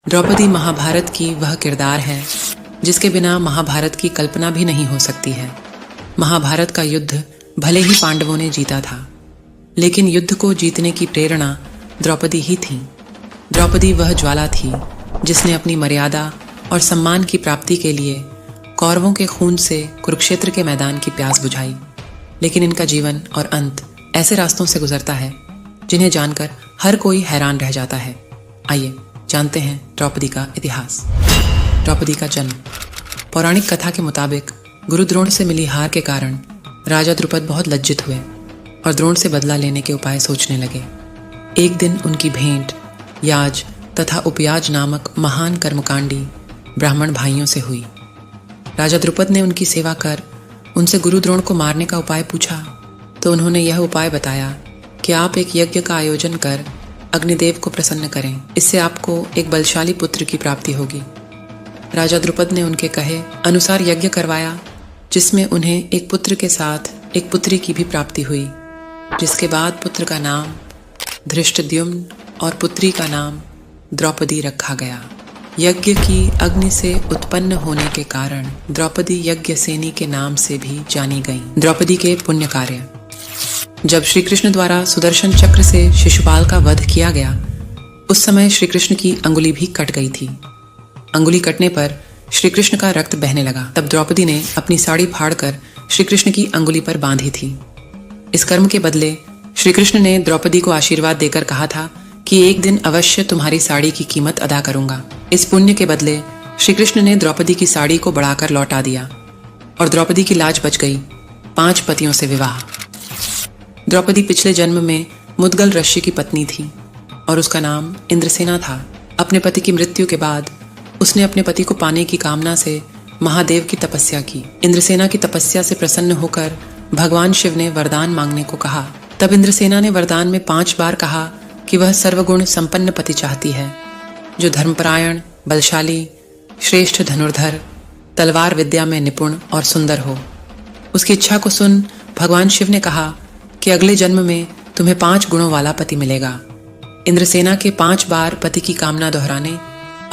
द्रौपदी महाभारत की वह किरदार है जिसके बिना महाभारत की कल्पना भी नहीं हो सकती है। महाभारत का युद्ध भले ही पांडवों ने जीता था, लेकिन युद्ध को जीतने की प्रेरणा द्रौपदी ही थी। द्रौपदी वह ज्वाला थी जिसने अपनी मर्यादा और सम्मान की प्राप्ति के लिए कौरवों के खून से कुरुक्षेत्र के मैदान की प्यास बुझाई। लेकिन इनका जीवन और अंत ऐसे रास्तों से गुजरता है जिन्हें जानकर हर कोई हैरान रह जाता है। आइए जानते हैं द्रौपदी का इतिहास। द्रौपदी का जन्म। पौराणिक कथा के मुताबिक गुरु द्रोण से मिली हार के कारण राजा द्रुपद बहुत लज्जित हुए और द्रोण से बदला लेने के उपाय सोचने लगे। एक दिन उनकी भेंट याज तथा उपयाज नामक महान कर्मकांडी ब्राह्मण भाइयों से हुई। राजा द्रुपद ने उनकी सेवा कर उनसे गुरु द्रोण को मारने का उपाय पूछा तो उन्होंने यह उपाय बताया कि आप एक यज्ञ का आयोजन कर अग्निदेव को प्रसन्न करें, इससे आपको एक बलशाली पुत्र की प्राप्ति होगी। राजा द्रुपद ने उनके कहे अनुसार यज्ञ करवाया, जिसमें उन्हें एक पुत्र के साथ एक पुत्री की भी प्राप्ति हुई, जिसके बाद पुत्र का नाम धृष्टद्युम्न और पुत्री का नाम द्रौपदी रखा गया। यज्ञ की अग्नि से उत्पन्न होने के कारण द्रौपदी यज्ञसेनी के नाम से भी जानी गई। द्रौपदी के पुण्य कार्य। जब श्री कृष्ण द्वारा सुदर्शन चक्र से शिशुपाल का वध किया गया, उस समय श्री कृष्ण की अंगुली भी कट गई थी। अंगुली कटने पर श्री कृष्ण का रक्त बहने लगा। तब द्रौपदी ने अपनी साड़ी फाड़कर श्री कृष्ण की अंगुली पर बांधी थी। इस कर्म के बदले श्री कृष्ण ने द्रौपदी को आशीर्वाद देकर कहा था कि एक दिन अवश्य तुम्हारी साड़ी की कीमत अदा करूंगा। इस पुण्य के बदले श्री कृष्ण ने द्रौपदी की साड़ी को बढ़ाकर लौटा दिया और द्रौपदी की लाज बच गई। 5 पतियों से विवाह। द्रौपदी पिछले जन्म में मुद्गल ऋषि की पत्नी थी और उसका नाम इंद्रसेना था। अपने पति की मृत्यु के बाद उसने अपने पति को पाने की कामना से महादेव की तपस्या की। इंद्रसेना की तपस्या से प्रसन्न होकर भगवान शिव ने वरदान मांगने को कहा। तब इंद्रसेना ने वरदान में 5 बार कहा कि वह सर्वगुण संपन्न पति चाहती है, जो धर्मपरायण, बलशाली, श्रेष्ठ धनुर्धर, तलवार विद्या में निपुण और सुंदर हो। उसकी इच्छा को सुन भगवान शिव ने कहा कि अगले जन्म में तुम्हें 5 गुणों वाला पति मिलेगा। इंद्रसेना के 5 बार पति की कामना दोहराने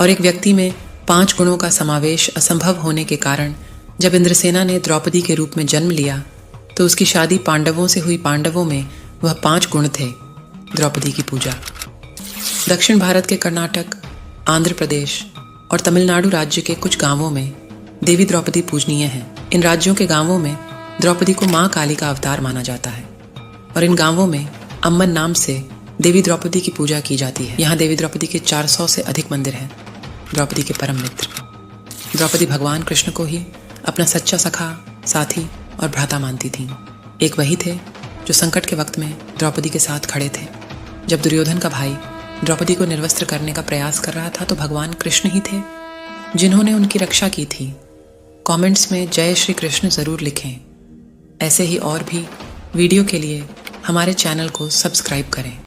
और एक व्यक्ति में 5 गुणों का समावेश असंभव होने के कारण जब इंद्रसेना ने द्रौपदी के रूप में जन्म लिया तो उसकी शादी पांडवों से हुई। पांडवों में वह 5 गुण थे। द्रौपदी की पूजा। दक्षिण भारत के कर्नाटक, आंध्र प्रदेश और तमिलनाडु राज्य के कुछ गांवों में देवी द्रौपदी पूजनीय है। इन राज्यों के गांवों में द्रौपदी को मां काली का अवतार माना जाता है और इन गांवों में अम्मन नाम से देवी द्रौपदी की पूजा की जाती है। यहाँ देवी द्रौपदी के 400 से अधिक मंदिर हैं। द्रौपदी के परम मित्र। द्रौपदी भगवान कृष्ण को ही अपना सच्चा सखा, साथी और भ्राता मानती थीं। एक वही थे जो संकट के वक्त में द्रौपदी के साथ खड़े थे। जब दुर्योधन का भाई द्रौपदी को निर्वस्त्र करने का प्रयास कर रहा था तो भगवान कृष्ण ही थे जिन्होंने उनकी रक्षा की थी। कमेंट्स में जय श्री कृष्ण ज़रूर लिखें। ऐसे ही और भी वीडियो के लिए हमारे चैनल को सब्सक्राइब करें।